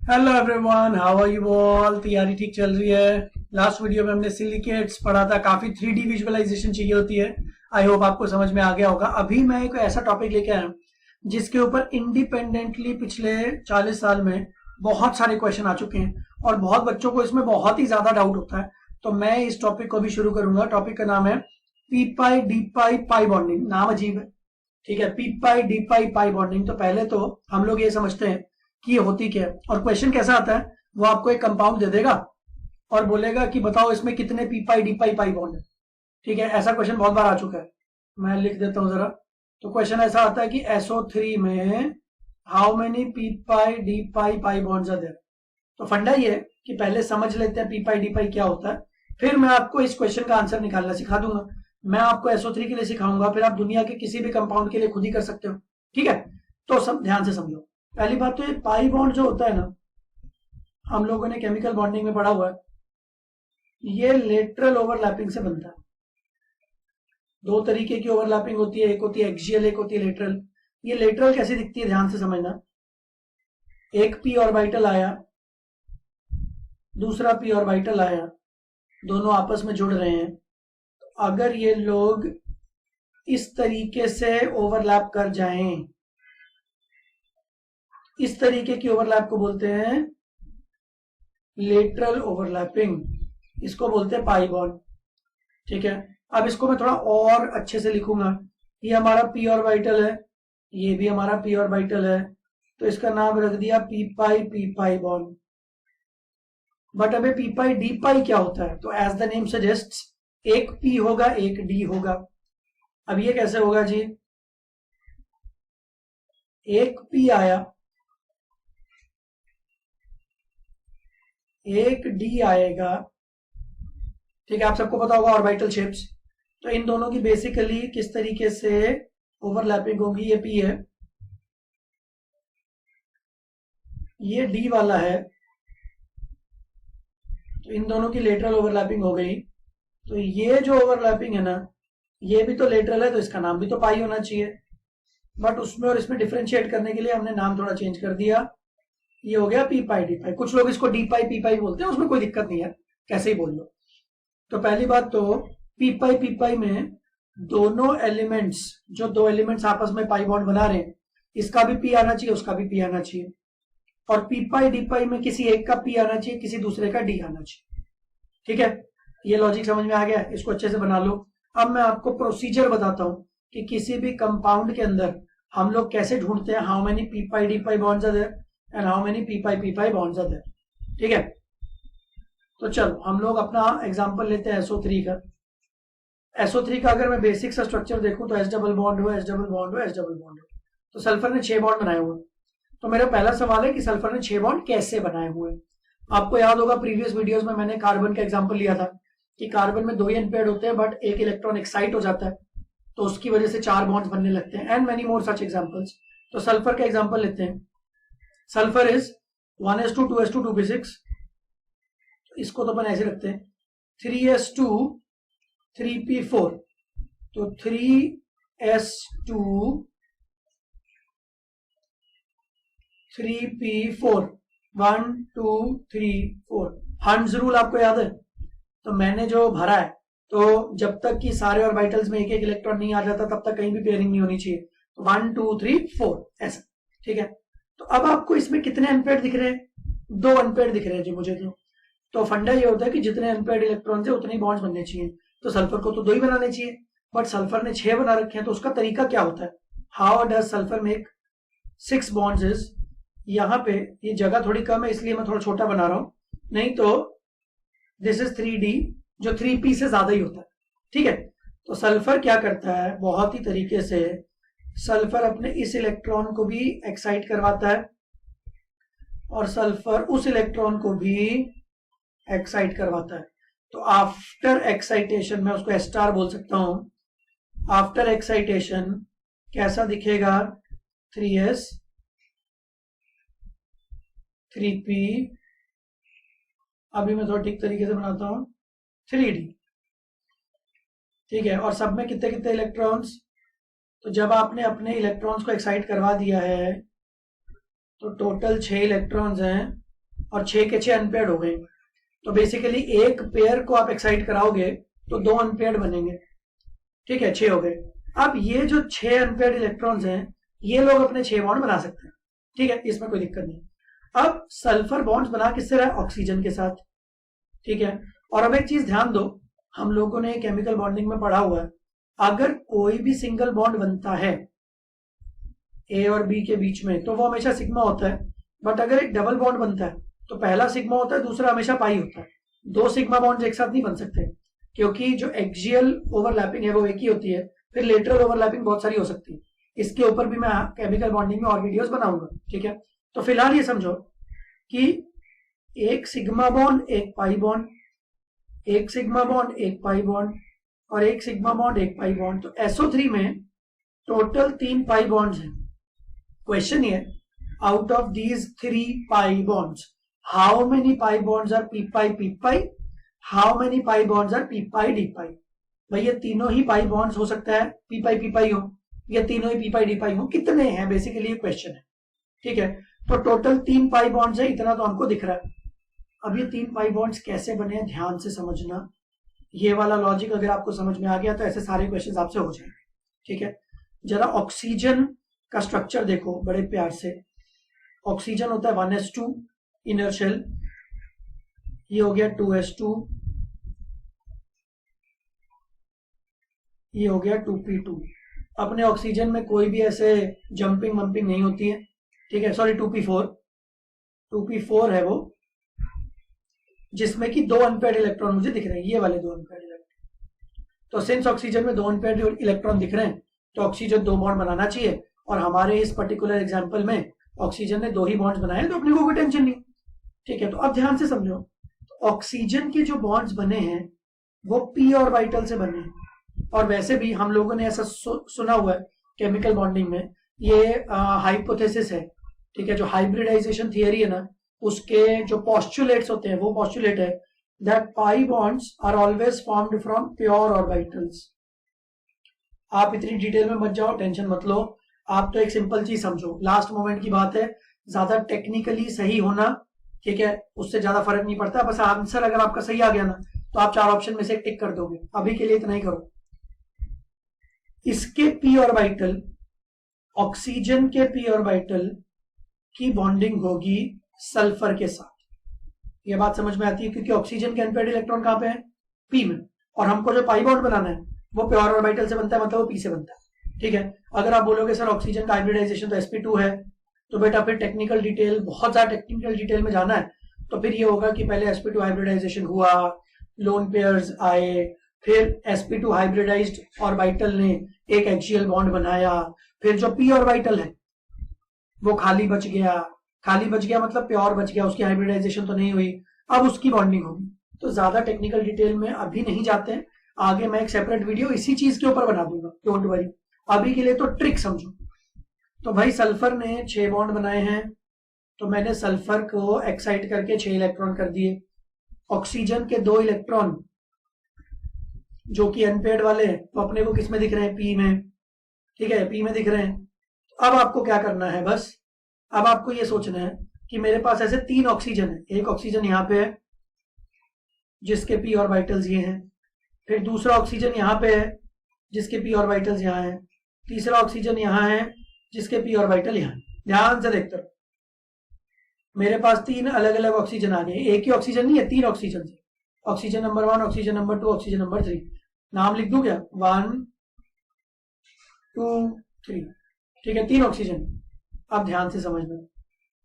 Hello everyone, how are you all. तैयारी ठीक चल रही है। लास्ट वीडियो में हमने सिलिकेट्स पढ़ा था, काफी 3D विजुअलाइजेशन चाहिए होती है। आई होप आपको समझ में आ गया होगा। अभी मैं एक ऐसा टॉपिक लेके आया हूं जिसके ऊपर इंडिपेंडेंटली पिछले 40 साल में बहुत सारे क्वेश्चन आ चुके हैं और बहुत बच्चों को इसमें बहुत ही ज्यादा डाउट होता है। तो मैं इस टॉपिक को भी शुरू करूंगा। टॉपिक का नाम है P pi D pi pi bonding. नाम अजीब है, ठीक है। P pi D pi pi bonding. तो पहले तो हम लोग ये समझते हैं कि ये होती क्या है और क्वेश्चन कैसा आता है। वो आपको एक कंपाउंड दे देगा और बोलेगा कि बताओ इसमें कितने P pi D pi pi bond है। ठीक है, ऐसा क्वेश्चन बहुत बार आ चुका है। मैं लिख देता हूं जरा। तो क्वेश्चन ऐसा आता है कि SO3 में how many P pi D pi pi bonds are there. तो फंडा ये है कि पहले समझ लेते हैं पी पाई डी पाई क्या होता है, फिर मैं आपको इस क्वेश्चन का आंसर निकालना सिखा दूंगा। मैं आपको SO3 के लिए सिखाऊंगा, फिर आप दुनिया के किसी भी कंपाउंड के लिए खुद ही कर सकते हो। ठीक है, तो सब ध्यान से समझो। पहली बात तो ये पाई बॉन्ड जो होता है ना, हम लोगों ने केमिकल बॉन्डिंग में पढ़ा हुआ है, ये लेटरल ओवरलैपिंग से बनता है। दो तरीके की ओवरलैपिंग होती है, एक होती है एक्सियल, एक होती है लेटरल। ये लेटरल कैसी दिखती है ध्यान से समझना। एक पी ऑर्बिटल आया, दूसरा पी ऑर्बिटल आया, दोनों आपस में जुड़ रहे हैं। अगर ये लोग इस तरीके से ओवरलैप कर जाएं, इस तरीके की ओवरलैप को बोलते हैं लेटरल ओवरलैपिंग। इसको बोलते हैं पाई बॉन्ड। ठीक है, अब इसको मैं थोड़ा और अच्छे से लिखूंगा। ये हमारा पी ऑर्बिटल है, ये भी हमारा पी ऑर्बिटल है, तो इसका नाम रख दिया पी पाई बॉन्ड। बट अबे पी पाई डी पाई क्या होता है? तो एज द नेम सजेस्ट्स, एक पी होगा एक डी होगा। अब ये कैसे होगा जी? एक पी आया, एक डी आएगा। ठीक है, आप सबको पता होगा ऑर्बिटल शेप्स। तो इन दोनों की बेसिकली किस तरीके से ओवरलैपिंग होगी। ये पी है, ये डी वाला है, तो इन दोनों की लेटरल ओवरलैपिंग हो गई। तो ये जो ओवरलैपिंग है ना, ये भी तो लेटरल है, तो इसका नाम भी तो पाई होना चाहिए। बट उसमें और इसमें डिफरेंशिएट करने के लिए हमने नाम थोड़ा चेंज कर दिया। ये हो गया पी पाई डी पाई। कुछ लोग इसको डी पाई पी पाई बोलते हैं, उसमें कोई दिक्कत नहीं है, कैसे ही बोल लो। तो पहली बात तो पी पाई में दोनों एलिमेंट्स, जो दो एलिमेंट्स आपस में पाई बॉन्ड बना रहे हैं, इसका भी पी आना चाहिए, उसका भी पी आना चाहिए। और पी पाई डी पाई में किसी एक का पी आना चाहिए, किसी दूसरे का डी आना चाहिए। ठीक है, ये लॉजिक समझ में आ गया? इसको अच्छे से बना लो। अब मैं आपको प्रोसीजर बताता हूं कि किसी भी कंपाउंड के अंदर हम लोग कैसे ढूंढते हैं how many P pi D pi bonds are there and how many P pi bonds are there. ठीक है, तो चलो हम लोग अपना एग्जांपल लेते हैं SO3 का। SO3 का अगर मैं बेसिक सा स्ट्रक्चर देखूं तो S डबल बॉन्ड हो, S डबल बॉन्ड हो, S डबल बॉन्ड हो। तो सल्फर ने 6 बॉन्ड बनाए हुए। तो मेरा पहला सवाल है कि सल्फर ने 6 बॉन्ड कैसे बनाए हुए। आपको याद होगा प्रीवियस वीडियोस में मैंने कार्बन का एग्जांपल लिया था कि कार्बन में 2 ही अनपेयर्ड होते हैं, बट एक इलेक्ट्रॉन एक्साइट हो जाता है, तो उसकी वजह से 4 बॉन्ड्स बनने लगते हैं, and many more such examples. तो सल्फर का एग्जांपल लेते हैं। Sulphur is 1s2 2s2 2p6। इसको तो अपन ऐसे रखते हैं 3s2 3p4। तो 3s2 3p4 1 2 3 4। हंड्स रूल आपको याद है? तो मैंने जो भरा है, तो जब तक कि सारे ऑर्बिटल्स में एक एक इलेक्ट्रॉन नहीं आ जाता तब तक कहीं भी पेयरिंग नहीं होनी चाहिए। तो 1 2 3 4 ऐसा। ठीक है, तो अब आपको इसमें कितने अनपेयर्ड दिख रहे हैं? 2 अनपेयर्ड दिख रहे हैं जी मुझे। तो फंडा ये होता है कि जितने अनपेयर्ड इलेक्ट्रॉन है उतने ही बॉन्ड्स बनने चाहिए। तो सल्फर को तो 2 ही बनाने चाहिए, बट सल्फर ने 6 बना रखे हैं। तो उसका तरीका क्या होता है? How does sulphur make 6 bonds is, यहाँ पे ये जगह थोड़ी कम है इसलिए मैं थोड़ा छोटा बना रहा हूं, नहीं तो दिस इज 3D, जो 3p से ज्यादा ही होता है। ठीक है, तो सल्फर क्या करता है बहुत ही तरीके से, सल्फर अपने इस इलेक्ट्रॉन को भी एक्साइट करवाता है और सल्फर उस इलेक्ट्रॉन को भी एक्साइट करवाता है। तो आफ्टर एक्साइटेशन, मैं उसको S स्टार बोल सकता हूं। आफ्टर एक्साइटेशन कैसा दिखेगा? 3s 3p। अभी मैं थोड़ा ठीक तरीके से बनाता हूं 3D। ठीक है, और सब में कितने कितने इलेक्ट्रॉन्स? तो जब आपने अपने इलेक्ट्रॉन्स को एक्साइट करवा दिया है तो टोटल 6 इलेक्ट्रॉन्स हैं और 6 के 6 अनपेयर्ड हो गए। तो बेसिकली एक पेयर को आप एक्साइट कराओगे तो 2 अनपेयर्ड बनेंगे, ठीक है, 6 हो गए। अब ये जो 6 अनपेयर्ड इलेक्ट्रॉन्स हैं ये लोग अपने 6 बॉन्ड बना सकते हैं, ठीक है, इसमें कोई दिक्कत नहीं। अब सल्फर बॉन्ड्स बना किससे रहा है? ऑक्सीजन के साथ, ठीक है। और अब एक चीज ध्यान दो, हम लोगों ने केमिकल बॉन्डिंग में पढ़ा हुआ है, अगर कोई भी सिंगल बॉन्ड बनता है ए और बी के बीच में तो वो हमेशा सिग्मा होता है, बट अगर एक डबल बॉन्ड बनता है तो पहला सिग्मा होता है, दूसरा हमेशा पाई होता है। 2 सिग्मा बॉन्ड्स एक साथ नहीं बन सकते, क्योंकि जो एक्सियल ओवरलैपिंग है वो एक ही होती है, फिर लेटरल ओवरलैपिंग बहुत सारी हो सकती है। इसके ऊपर भी मैं केमिकल बॉन्डिंग में और वीडियोस बनाऊंगा, ठीक है। तो फिलहाल ये समझो कि एक सिग्मा बॉन्ड एक पाई बॉन्ड, एक सिग्मा बॉन्ड एक पाई बॉन्ड, और एक सिग्मा बॉन्ड एक पाई बॉन्ड, तो SO3 में टोटल 3 पाई बॉन्ड्स हैं। क्वेश्चन ये, out of these 3 pi bonds how many pi bonds are p pi, how many pi bonds are p d pi. भाई ये तीनों ही पाई बॉन्ड्स हो सकता है पी पाई हो, ये तीनों ही पी डी पाई हो, कितने हैं बेसिकली ये क्वेश्चन है, ठीक है। तो टोटल 3 पाई बॉन्ड्स है, इतना तो हमको दिख रहा है। अब ये 3 पाई बॉन्ड्स कैसे बने हैं ध्यान से समझना, ये वाला लॉजिक अगर आपको समझ में आ गया तो ऐसे सारे क्वेश्चंस आपसे हो जाएंगे, ठीक है। जरा ऑक्सीजन का स्ट्रक्चर देखो बड़े प्यार से। ऑक्सीजन होता है 1s2 इनर शेल, ये हो गया 2s2, ये हो गया 2p2। अपने ऑक्सीजन में कोई भी ऐसे जंपिंग वंपिंग नहीं होती है, ठीक है, सॉरी 2p4 है वो, जिसमें कि 2 अनपेयर्ड इलेक्ट्रॉन मुझे दिख रहे हैं, ये वाले 2 अनपेयर्ड इलेक्ट्रॉन। तो सिंस ऑक्सीजन में 2 अनपेयर्ड इलेक्ट्रॉन दिख रहे हैं तो ऑक्सीजन 2 बॉन्ड बनाना चाहिए, और हमारे इस पर्टिकुलर एग्जांपल में ऑक्सीजन ने 2 ही बॉन्ड्स बनाए, तो अपने को कोई टेंशन नहीं, ठीक है। तो अब ध्यान से समझो, तो ऑक्सीजन के जो बॉन्ड्स बने हैं वो p ऑर्बिटल से बने हैं, और वैसे भी हम लोगों ने ऐसा सुना हुआ है केमिकल बॉन्डिंग में, ये हाइपोथेसिस है, ठीक है। जो हाइब्रिडाइजेशन थियरी है ना, उसके जो पोस्टुलेट्स होते हैं वो पोस्टुलेट है that pi bonds are always formed from pure orbitals. आप इतनी डिटेल में मत जाओ, टेंशन मत लो, आप तो एक सिंपल चीज समझो, लास्ट मोमेंट की बात है, ज्यादा टेक्निकली सही होना, ठीक है, उससे ज्यादा फर्क नहीं पड़ता। बस आंसर अगर आपका सही आ गया ना तो आप 4 ऑप्शन में से टिक कर दोगे। अभी के लिए इतना ही करो। इसके p ऑर्बिटल, ऑक्सीजन के p ऑर्बिटल की बॉन्डिंग होगी सल्फर के साथ। ये बात समझ में आती है, क्योंकि ऑक्सीजन के अनपेयर्ड इलेक्ट्रॉन कहां पे है? p में, और हमको जो पाई बॉन्ड बनाना है वो प्योर ऑर्बिटल से बनता है, मतलब वो p से बनता है, ठीक है। अगर आप बोलोगे सर ऑक्सीजन का हाइब्रिडाइजेशन तो sp2 है, तो बेटा फिर टेक्निकल डिटेल, बहुत ज्यादा टेक्निकल डिटेल में जाना है, तो फिर ये होगा कि पहले sp2 हाइब्रिडाइजेशन हुआ, लोन पेयर्स आए, फिर sp2 हाइब्रिडाइज्ड ऑर्बिटल ने एक एक्सियल बॉन्ड बनाया, फिर जो p ऑर्बिटल है वो खाली बच गया मतलब प्योर बच गया, उसकी हाइब्रिडाइजेशन तो नहीं हुई, अब उसकी बॉन्डिंग होगी। तो ज्यादा टेक्निकल डिटेल में अभी नहीं जाते हैं, आगे मैं एक सेपरेट वीडियो इसी चीज के ऊपर बना दूंगा, डोंट वरी। अभी के लिए तो ट्रिक समझो। तो भाई सल्फर ने 6 बॉन्ड बनाए हैं, तो मैंने सल्फर को एक्साइट करके 6 इलेक्ट्रॉन कर दिए। ऑक्सीजन के 2 इलेक्ट्रॉन जो कि अनपेयर्ड वाले तो अपने को किस में दिख रहे हैं? p में, ठीक है, p में दिख रहे हैं। अब आपको क्या करना है, बस अब आपको ये सोचना है कि मेरे पास ऐसे 3 ऑक्सीजन है, एक ऑक्सीजन यहाँ पे है जिसके p ऑर्बिटल्स ये हैं, फिर दूसरा ऑक्सीजन यहाँ पे है जिसके p ऑर्बिटल्स यहाँ हैं, तीसरा ऑक्सीजन यहाँ है जिसके p ऑर्बिटल यहाँ। ध्यान से देखते रहो, मेरे पास 3 अलग अलग ऑक्सीजन आ गए, एक ही ऑक्सीजन नहीं है, 3 ऑक्सीजन है, oxygen number 1, oxygen number 2, oxygen number 3। नाम लिख दूं क्या? 1 2 3, ठीक है, 3 ऑक्सीजन। अब ध्यान से समझना,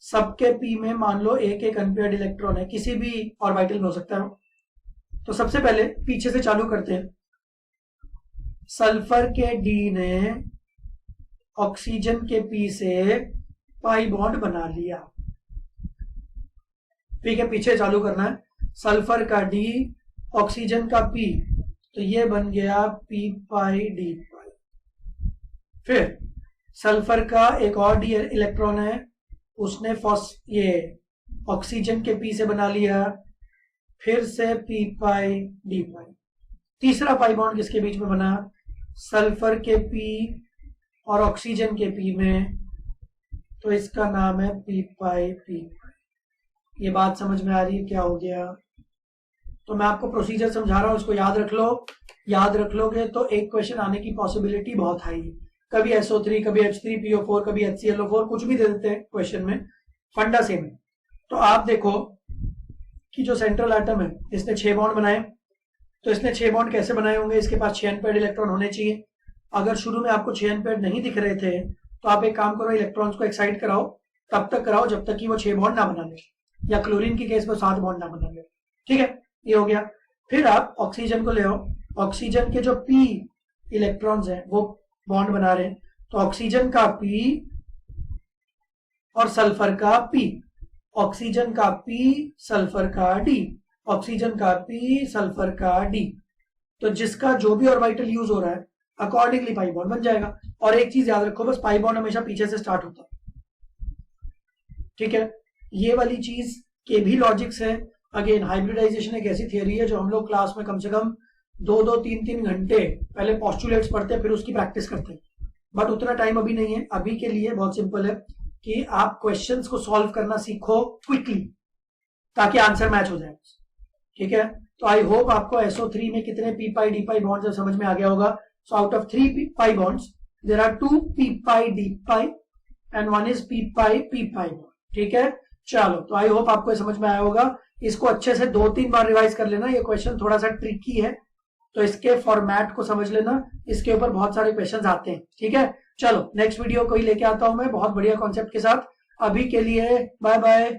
सबके p में मान लो एक एक अनपेयर्ड इलेक्ट्रॉन है, किसी भी ऑर्बिटल में हो सकता है। तो सबसे पहले पीछे से चालू करते हैं। सल्फर के d ने ऑक्सीजन के p से पाई बॉन्ड बना लिया, ठीक है, पीछे चालू करना है। सल्फर का d, ऑक्सीजन का p, तो ये बन गया p पाई d पाई। फिर सल्फर का एक और d इलेक्ट्रॉन है, उसने ये ऑक्सीजन के p से बना लिया, फिर से p पाई d पाई। तीसरा पाई बॉन्ड किसके बीच में बना? सल्फर के p और ऑक्सीजन के p में, तो इसका नाम है p पाई p पाई। ये बात समझ में आ रही है? क्या हो गया? तो मैं आपको प्रोसीजर समझा रहा हूं, इसको याद रख लो। याद रख लोगे तो एक क्वेश्चन आने की पॉसिबिलिटी बहुत हाई है। कभी SO3, कभी H3PO4, कभी HClO4, कुछ भी दे देते हैं क्वेश्चन में, फंडा सेम है। तो आप देखो कि जो सेंट्रल एटम है इसने 6 बॉन्ड बनाए, तो इसने 6 बॉन्ड कैसे बनाए होंगे? इसके पास 6 अनपेयर्ड इलेक्ट्रॉन होने चाहिए। अगर शुरू में आपको 6 अनपेयर्ड नहीं दिख रहे थे तो आप एक काम करो, इलेक्ट्रॉन्स को एक्साइट कराओ, तब तक कराओ जब तक कि वो 6 बॉन्ड ना बना ले, या क्लोरीन की केस में 7 बॉन्ड ना बना ले। ठीक है, ये हो गया। फिर आप ऑक्सीजन को ले आओ, ऑक्सीजन के जो P इलेक्ट्रॉन्स हैं वो बॉन्ड बना रहे हैं, तो ऑक्सीजन का P और सल्फर का P, ऑक्सीजन का P, सल्फर का D, ऑक्सीजन का P, सल्फर का D। तो जिसका जो भी ऑर्बिटल यूज हो रहा है अकॉर्डिंगली पाई बॉन्ड बन जाएगा। और एक चीज याद रखो, बस पाई बॉन्ड हमेशा पीछे से स्टार्ट होता है। ठीक है, ये वाली चीज के भी लॉजिक्स है। अगेन हाइब्रिडाइजेशन एक ऐसी थियरी है जो हम लोग क्लास में कम से कम 2-2, 3-3 घंटे पहले पोस्टुलेट्स पढ़ते हैं, फिर उसकी प्रैक्टिस करते हैं। बट उतना टाइम अभी नहीं है। अभी के लिए बहुत सिंपल है कि आप क्वेश्चंस को सॉल्व करना सीखो क्विकली, ताकि आंसर मैच हो जाए। ठीक है, तो आई होप आपको SO3 में कितने p pi d pi bonds समझ में आ गया होगा। So out of 3 p pi bonds there are 2 p pi d pi and 1 is p pi p pi bond। ठीक है, चलो, तो आई होप आपको समझ में आया होगा। इसको अच्छे से 2-3 बार रिवाइज कर लेना, ये क्वेश्चन थोड़ा सा ट्रिकी है, तो इसके फॉर्मेट को समझ लेना, इसके ऊपर बहुत सारे क्वेश्चंस आते हैं। ठीक है, चलो नेक्स्ट वीडियो कोई लेके आता हूं मैं बहुत बढ़िया कॉन्सेप्ट के साथ। अभी के लिए बाय बाय।